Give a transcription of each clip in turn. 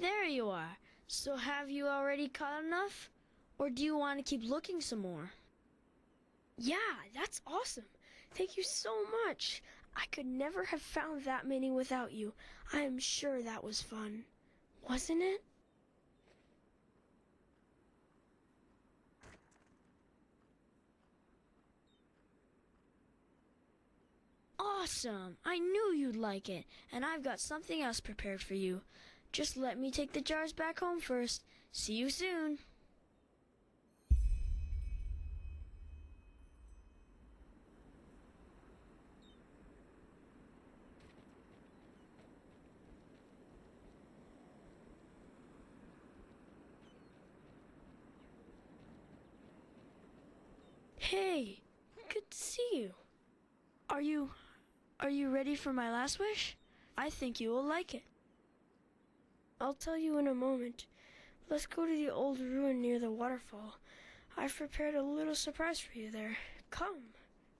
there you are. So have you already caught enough? Or do you want to keep looking some more? Yeah, that's awesome. Thank you so much. I could never have found that many without you. I am sure that was fun. Wasn't it? Awesome! I knew you'd like it, and I've got something else prepared for you. Just let me take the jars back home first. See you soon! Hey, good to see you. Are you ready for my last wish? I think you will like it. I'll tell you in a moment. Let's go to the old ruin near the waterfall. I've prepared a little surprise for you there. Come,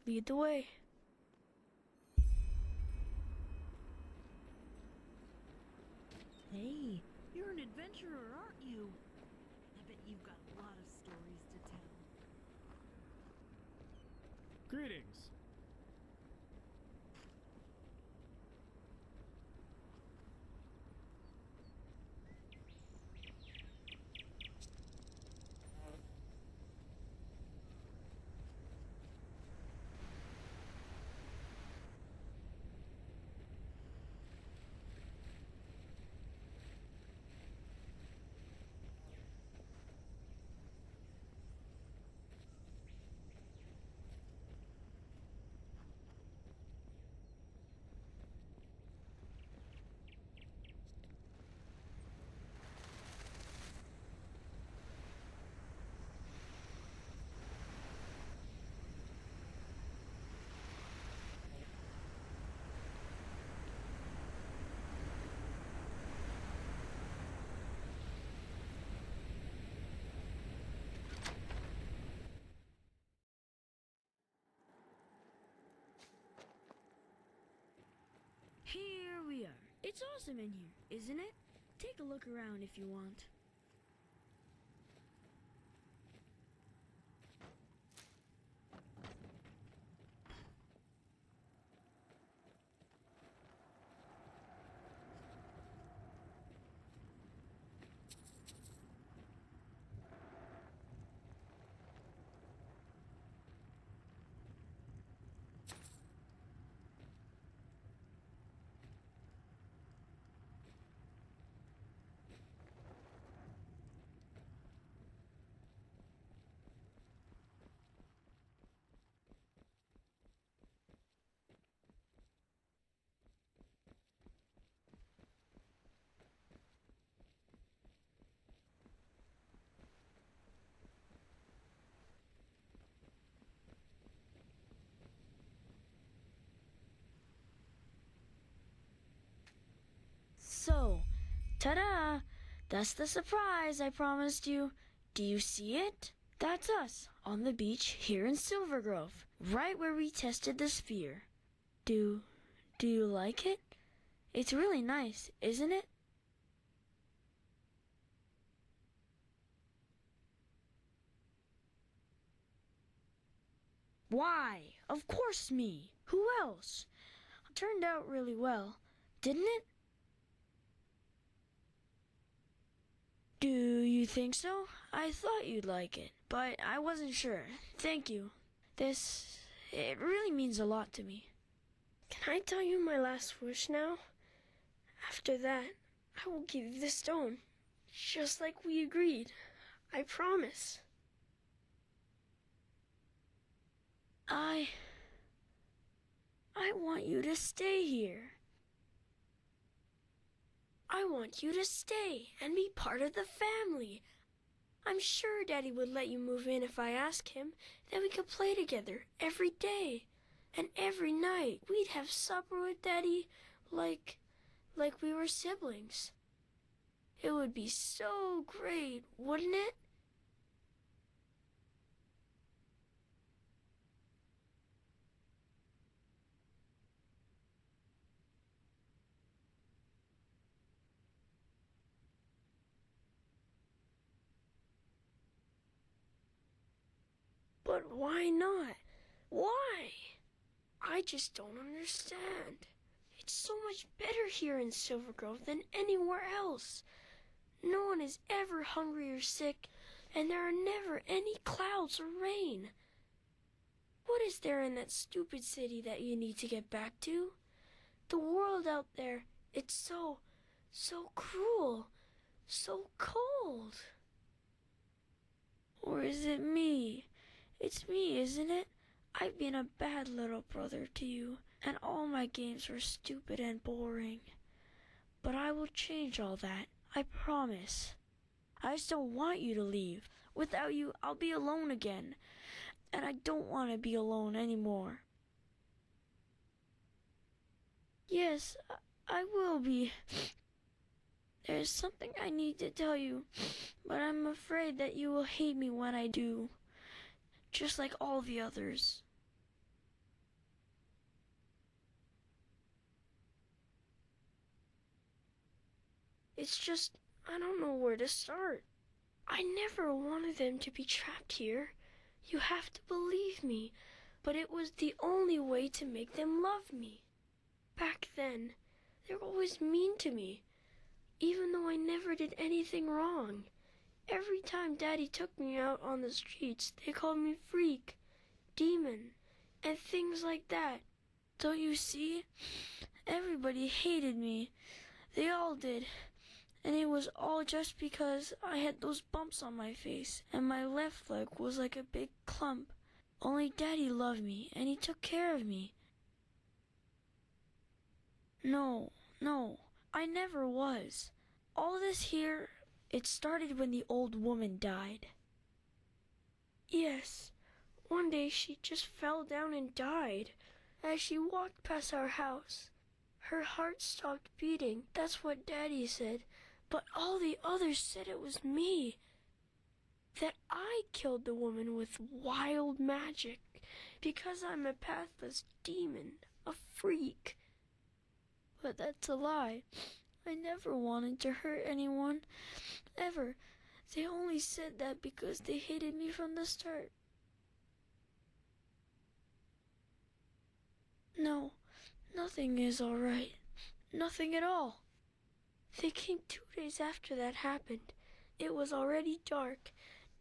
lead the way. Hey, you're an adventurer, aren't you? I bet you've got a lot of stories to tell. Greetings. Here we are. It's awesome in here, isn't it? Take a look around if you want. So, ta-da! That's the surprise I promised you. Do you see it? That's us, on the beach here in Silver Grove, right where we tested the sphere. Do you like it? It's really nice, isn't it? Why, of course me. Who else? It turned out really well, didn't it? Do you think so? I thought you'd like it, but I wasn't sure. Thank you. It really means a lot to me. Can I tell you my last wish now? After that, I will give you the stone, just like we agreed. I promise. I want you to stay here. I want you to stay and be part of the family. I'm sure Daddy would let you move in if I asked him. Then we could play together every day. And every night we'd have supper with Daddy like we were siblings. It would be so great, wouldn't it? But why not? Why? I just don't understand. It's so much better here in Silver Grove than anywhere else. No one is ever hungry or sick, and there are never any clouds or rain. What is there in that stupid city that you need to get back to? The world out there, it's so cruel, so cold. Or is it me? It's me, isn't it? I've been a bad little brother to you, and all my games were stupid and boring. But I will change all that, I promise. I just don't want you to leave. Without you, I'll be alone again. And I don't want to be alone anymore. Yes, I will be. There's something I need to tell you, but I'm afraid that you will hate me when I do, just like all the others. It's just, I don't know where to start. I never wanted them to be trapped here. You have to believe me, but it was the only way to make them love me. Back then, they were always mean to me, even though I never did anything wrong. Every time Daddy took me out on the streets, they called me freak, demon, and things like that. Don't you see? Everybody hated me. They all did. And it was all just because I had those bumps on my face, and my left leg was like a big clump. Only Daddy loved me, and he took care of me. No, I never was. All this here, it started when the old woman died. Yes, one day she just fell down and died as she walked past our house. Her heart stopped beating, that's what Daddy said. But all the others said it was me. That I killed the woman with wild magic because I'm a pathless demon, a freak. But that's a lie. I never wanted to hurt anyone, ever. They only said that because they hated me from the start. No, nothing is all right. Nothing at all. They came 2 days after that happened. It was already dark,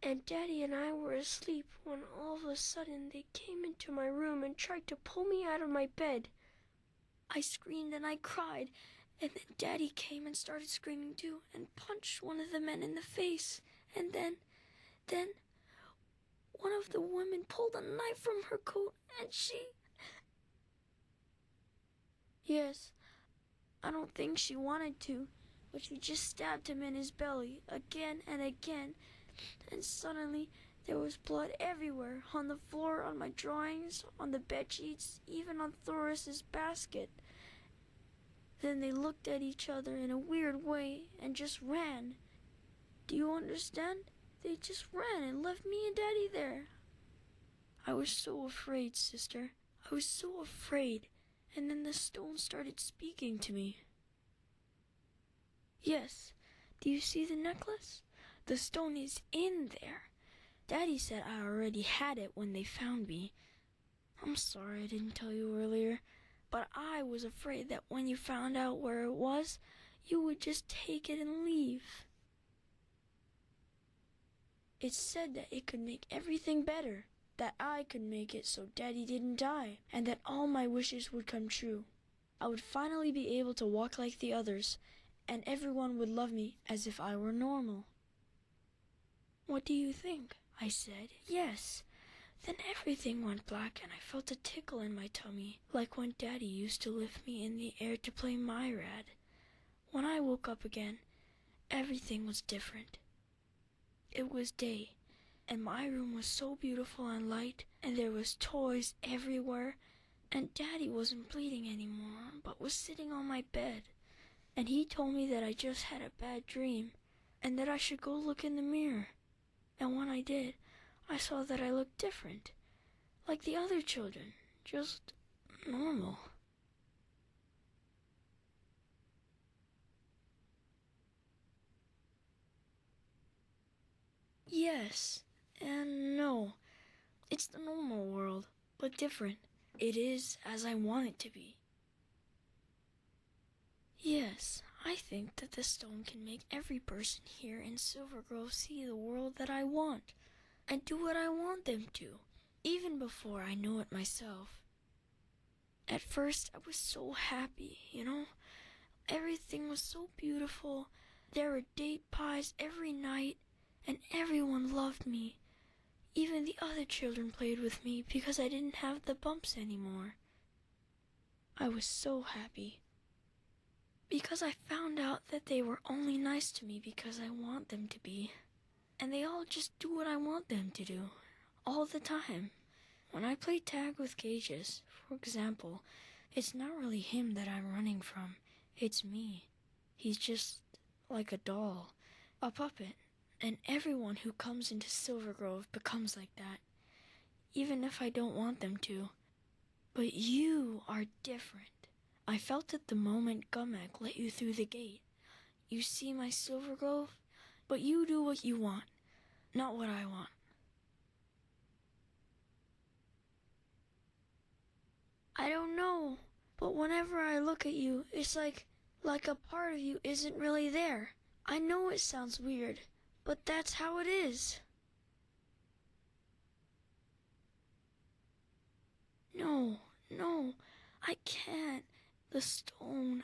and Daddy and I were asleep when all of a sudden they came into my room and tried to pull me out of my bed. I screamed and I cried, and then Daddy came and started screaming too and punched one of the men in the face. And then, one of the women pulled a knife from her coat and she... Yes, I don't think she wanted to, but she just stabbed him in his belly again and again, and suddenly there was blood everywhere, on the floor, on my drawings, on the bed sheets, even on Thoris's basket. Then they looked at each other in a weird way and just ran. Do you understand? They just ran and left me and Daddy there. I was so afraid, sister. I was so afraid. And then the stone started speaking to me. Yes, do you see the necklace? The stone is in there. Daddy said I already had it when they found me. I'm sorry I didn't tell you earlier, but I was afraid that when you found out where it was, you would just take it and leave. It said that it could make everything better, that I could make it so Daddy didn't die, and that all my wishes would come true. I would finally be able to walk like the others, and everyone would love me as if I were normal. What do you think? I said, yes. Then everything went black and I felt a tickle in my tummy, like when Daddy used to lift me in the air to play Myrad. When I woke up again, everything was different. It was day, and my room was so beautiful and light, and there was toys everywhere, and Daddy wasn't bleeding anymore, but was sitting on my bed. And he told me that I just had a bad dream, and that I should go look in the mirror. And when I did, I saw that I looked different, like the other children, just normal. Yes and no. It's the normal world, but different. It is as I want it to be. Yes, I think that the stone can make every person here in Silver Grove see the world that I want, and do what I want them to, even before I know it myself. At first, I was so happy, Everything was so beautiful. There were date pies every night, and everyone loved me. Even the other children played with me because I didn't have the bumps anymore. I was so happy. Because I found out that they were only nice to me because I want them to be. And they all just do what I want them to do, all the time. When I play tag with cages, for example, it's not really him that I'm running from, it's me. He's just like a doll, a puppet, and everyone who comes into Silver Grove becomes like that, even if I don't want them to. But you are different. I felt it the moment Gumek let you through the gate. You see my Silver Grove, but you do what you want, not what I want. I don't know, but whenever I look at you, it's like a part of you isn't really there. I know it sounds weird, but that's how it is. No, I can't. The stone.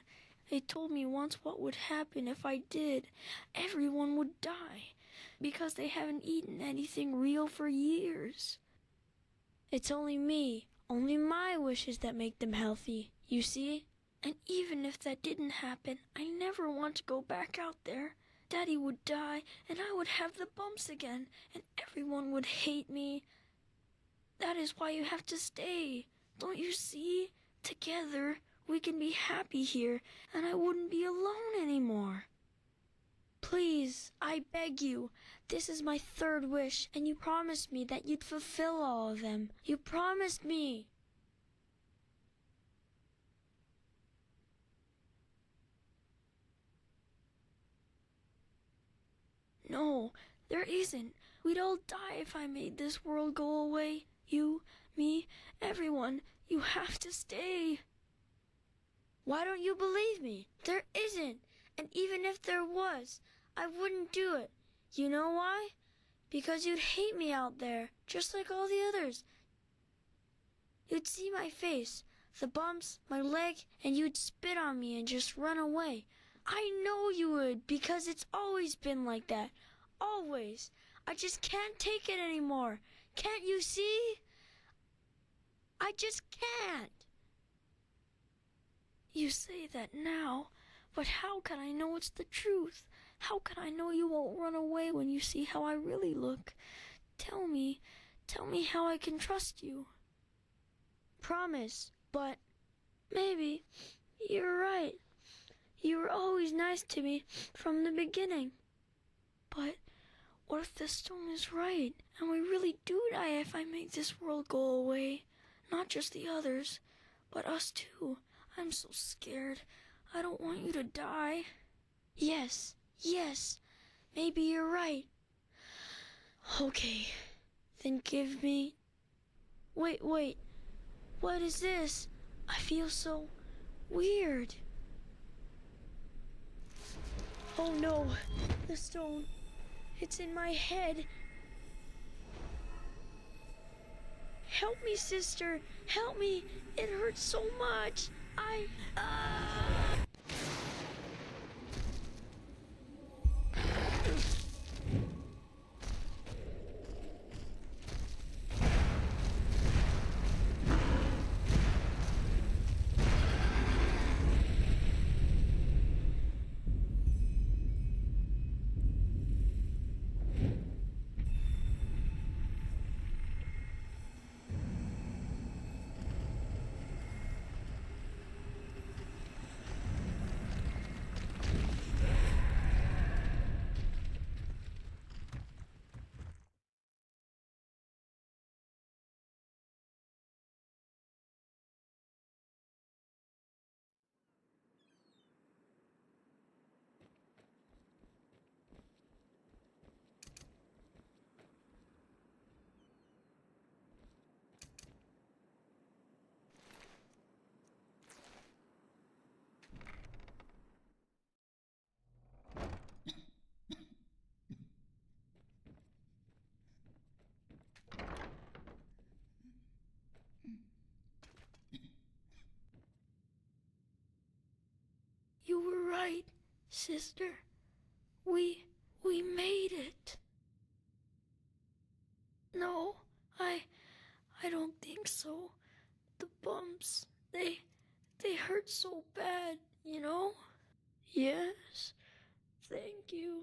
They told me once what would happen if I did. Everyone would die, because they haven't eaten anything real for years. It's only me, only my wishes that make them healthy, you see? And even if that didn't happen, I never want to go back out there. Daddy would die, and I would have the bumps again, and everyone would hate me. That is why you have to stay. Don't you see? Together, we can be happy here, and I wouldn't be alone anymore. Please, I beg you. This is my third wish, and you promised me that you'd fulfill all of them. You promised me. No, there isn't. We'd all die if I made this world go away. You, me, everyone. You have to stay. Why don't you believe me? There isn't. And even if there was, I wouldn't do it. You know why? Because you'd hate me out there, just like all the others. You'd see my face, the bumps, my leg, and you'd spit on me and just run away. I know you would, because it's always been like that. Always. I just can't take it anymore. Can't you see? I just can't. You say that now, but how can I know it's the truth? How can I know you won't run away when you see how I really look? Tell me how I can trust you. Promise, but maybe you're right. You were always nice to me from the beginning. But what if the stone is right, and we really do die if I make this world go away? Not just the others, but us too. I'm so scared. I don't want you to die. Yes, maybe you're right. Okay, then give me... Wait, what is this? I feel so weird. Oh no, the stone. It's in my head. Help me, sister. Help me. It hurts so much. Sister, we made it. No, I don't think so. The bumps, they hurt so bad, you know? Yes, thank you.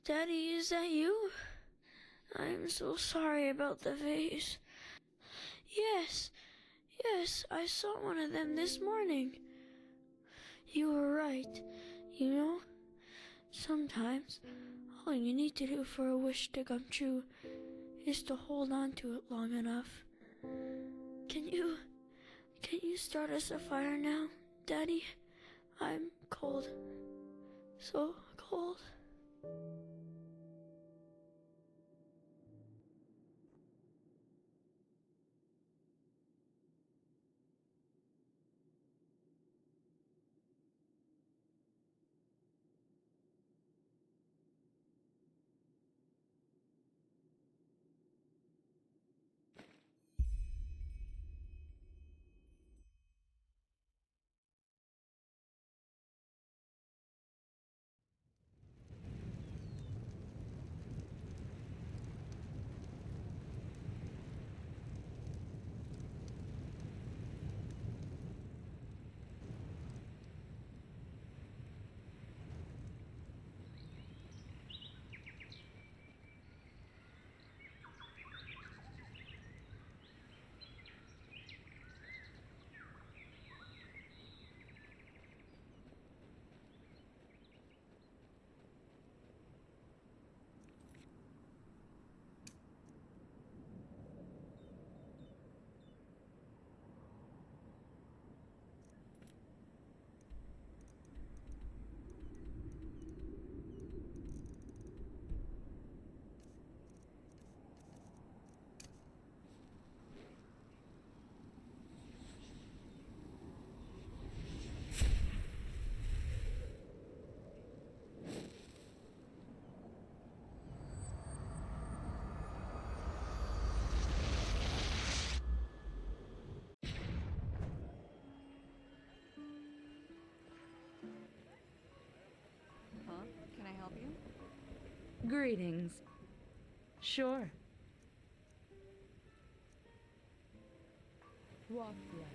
Daddy, is that you? I'm so sorry about the vase. Yes, I saw one of them this morning. You were right. You know, sometimes all you need to do for a wish to come true is to hold on to it long enough. Can you start us a fire now, Daddy? I'm cold. So cold. Can I help you? Greetings. Sure. Walk blessed.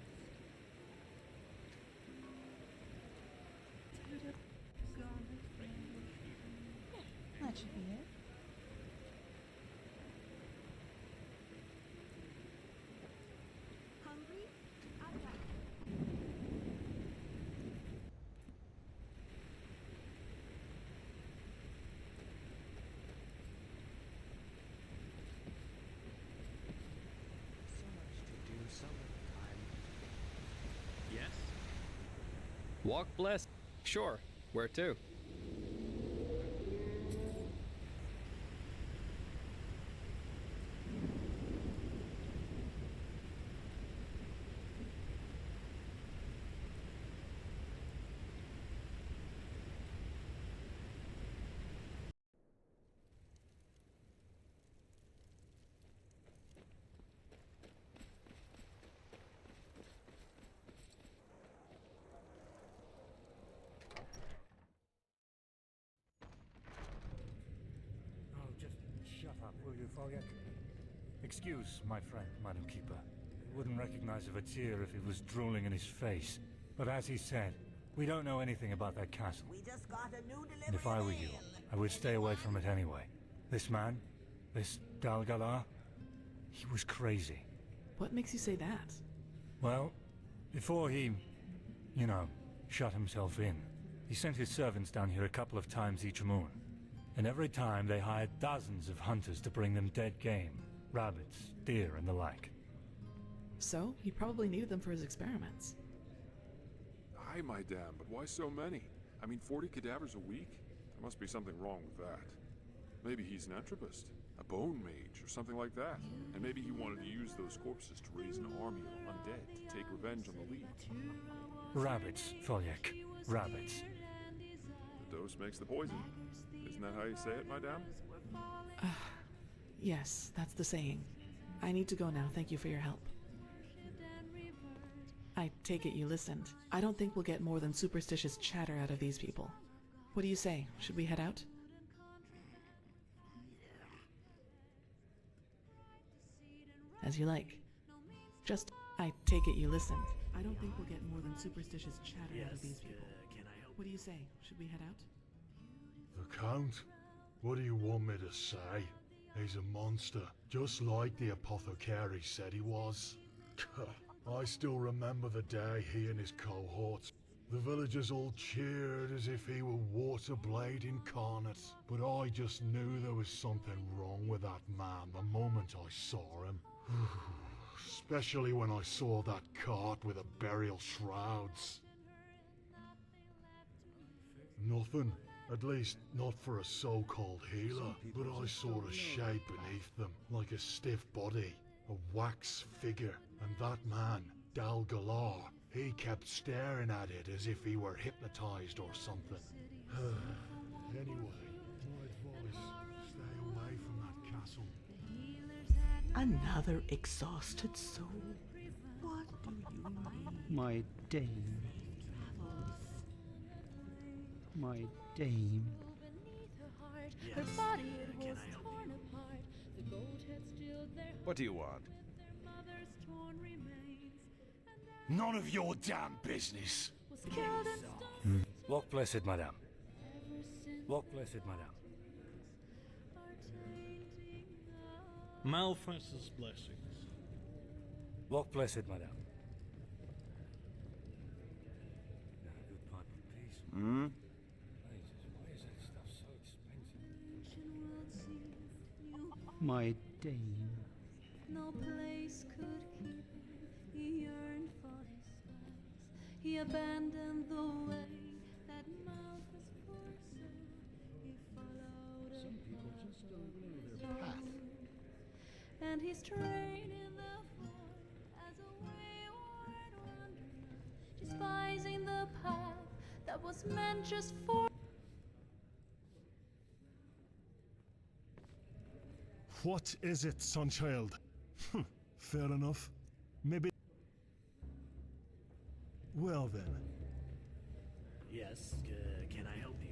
That should be it. Hungry? I've got Yes? Walk blessed. Sure. Where to? Shut up, will you, Foyak? Excuse my friend, Madam Keeper. He wouldn't recognize a tear if it was drooling in his face. But as he said, we don't know anything about that castle. We just got a new delivery. And if I were you, I would stay away from it anyway. This man, this Dalgalar, he was crazy. What makes you say that? Well, Before he, you know, shut himself in, he sent his servants down here a couple of times each moon. And every time they hired dozens of hunters to bring them dead game, rabbits, deer, and the like. So, he probably needed them for his experiments. Aye, my damn, but why so many? I mean, 40 cadavers a week? There must be something wrong with that. Maybe he's an entropist, a bone mage, or something like that. And maybe he wanted to use those corpses to raise an army of undead to take revenge on the League. Rabbits, Foljek. Rabbits. The dose makes the poison. Isn't that how you say it, madame? Yes, that's the saying. I need to go now. Thank you for your help. I take it you listened. I don't think we'll get more than superstitious chatter out of these people. What do you say? Should we head out? As you like. I take it you listened. I don't think we'll get more than superstitious chatter out of these people. Can I help? What do you say? Should we head out? The Count? What do you want me to say? He's a monster, just like the apothecary said he was. I still remember the day he and his cohorts, the villagers all cheered as if he were Waterblade incarnate. But I just knew there was something wrong with that man the moment I saw him. Especially when I saw that cart with the burial shrouds. Nothing. At least, not for a so-called healer, but I saw a shape beneath them, like a stiff body, a wax figure, and that man, Dal Galar, he kept staring at it as if he were hypnotized or something. Anyway, my advice, stay away from that castle. Another exhausted soul. What do you mean? My dame. My dame. Her body it was torn apart. The goat had stilled their What do you want? their mother's torn remains. None of your damn business. Was killed and stoned. Walk blessed, madame. Ever since Walk blessed, madame. our tainting of Malphas's blessings. Walk blessed, madame. Not a good pipe of peace. Hmm? Jesus, why is that stuff so expensive? ancient world seemed you. My dame. No place could keep him. He yearned for his spies. He abandoned the way that mouth was forsaken. He followed Some people just don't know their path. And he strayed in the fog as a wayward wanderer, despising the path that was meant just for. What is it, sonchild? Fair enough. Maybe... Well then. Yes, can I help you?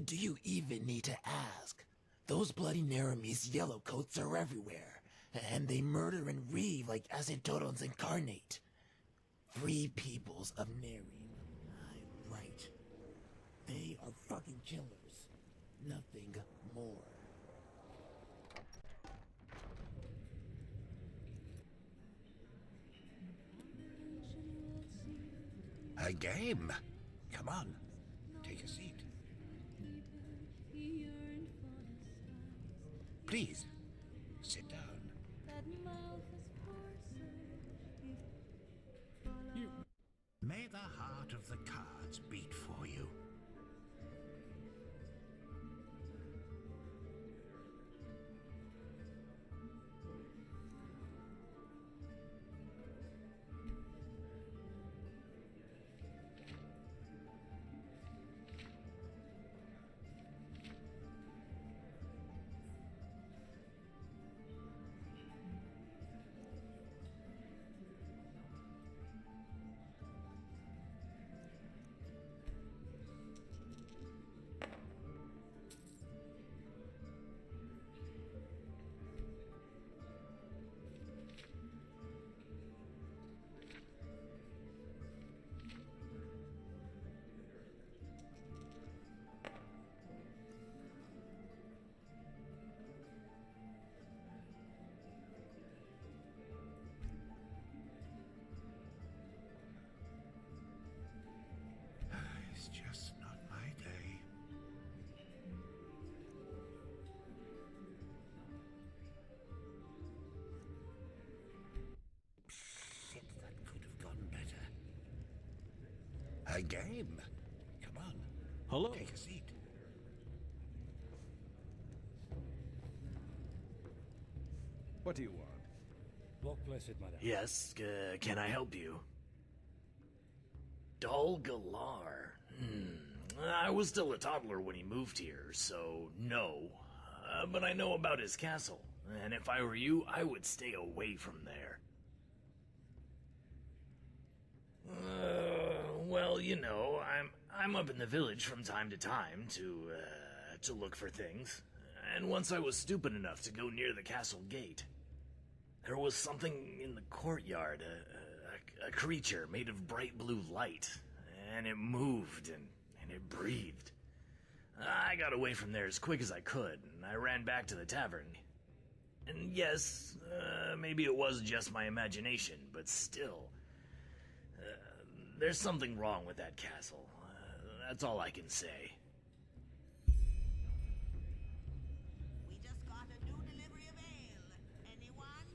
Do you even need to ask? Those bloody Naramis yellowcoats are everywhere, and they murder and reave like Acidotons incarnate. Free peoples of Neri. I'm right. They are fucking killers. Nothing more. A game. Come on, take a seat. He yearned for his spies. Please, sit down. That mouth was porcelain. He followed. May the heart of the cards beat for you. A game. Come on. Hello. Take a seat. What do you want? Walk blessed, madam. Yes, can I help you? Dol Galar. I was still a toddler when he moved here, so no. But I know about his castle, and if I were you, I would stay away from there. Well, you know, I'm up in the village from time to time to look for things. And once I was stupid enough to go near the castle gate, there was something in the courtyard, a creature made of bright blue light, and it moved and it breathed. I got away from there as quick as I could, and I ran back to the tavern. And yes, maybe it was just my imagination, but still, there's something wrong with that castle. That's all I can say. We just got a new delivery of ale. Anyone?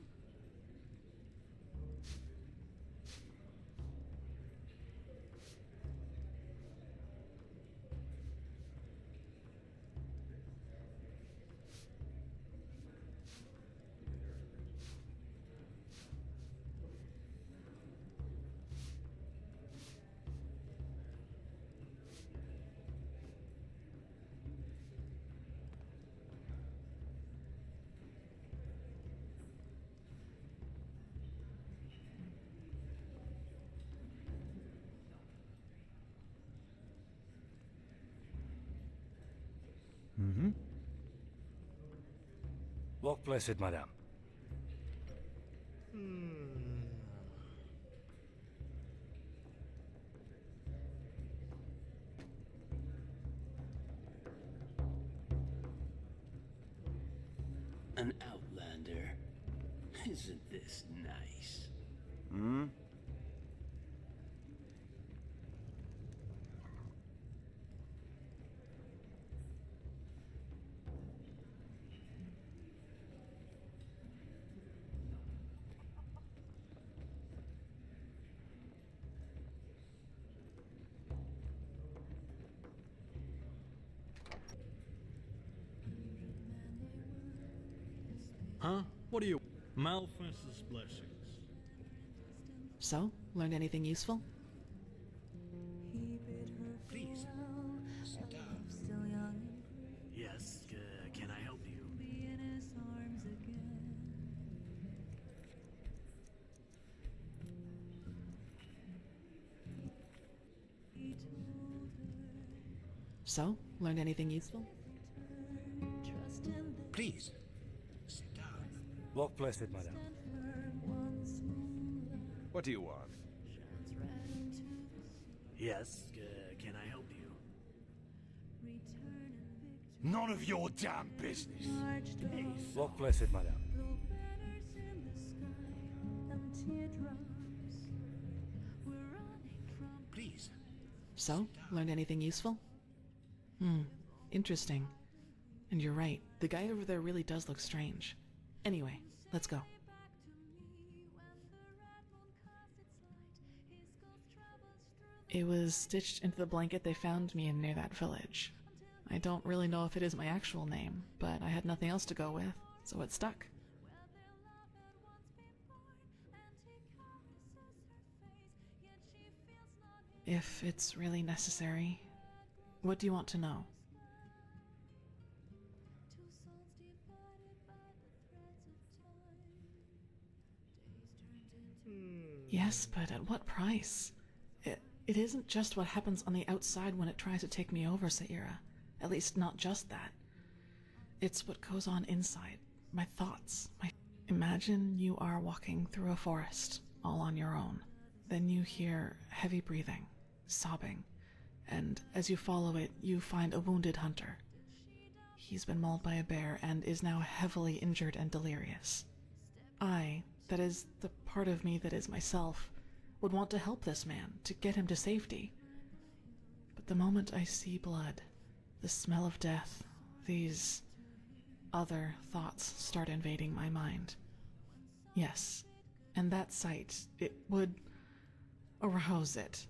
Mm-hmm. Walk blessed, madam. An outlander. Isn't this nice? Hmm? Huh? What are you? Malphas's blessings. So, learned anything useful? Please, sit down. Still young and Yes, can I help you? be in his arms again. He told So, learned anything useful? her, trust in the Please, sit down. Walk blessed, madam. firm once more. What do you want? Shines right into the Yes, can I help you? return and victory. None of your damn business. Marched on, Walk blessed, madam. blue banners in the sky, and teardrops. We're running from Please. So, learned anything useful? Interesting. And you're right, the guy over there really does look strange. Anyway, let's go. back to me when the red moon cast its light. His ghost travels through It was stitched into the blanket they found me in near that village. I don't really know if it is my actual name, but I had nothing else to go with, so it stuck. where their love had once been born. Anti-carnesses her face, yet she feels not his. If it's really necessary. What do you want to know? Two souls divided by the threads of time. Days turned into Yes, but at what price? It isn't just what happens on the outside when it tries to take me over, Saira. At least not just that. It's what goes on inside. My thoughts. Imagine you are walking through a forest, all on your own. Then you hear heavy breathing, sobbing, and as you follow it, you find a wounded hunter. He's been mauled by a bear and is now heavily injured and delirious. I, that is the part of me that is myself, would want to help this man, to get him to safety. But the moment I see blood, the smell of death, these other thoughts start invading my mind. Yes, and that sight, it would arouse it.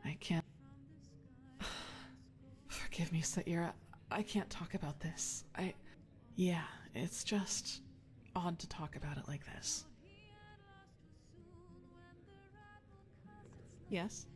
I can't. Forgive me, Saira. I can't talk about this. Yeah, it's just odd to talk about it like this. Yes?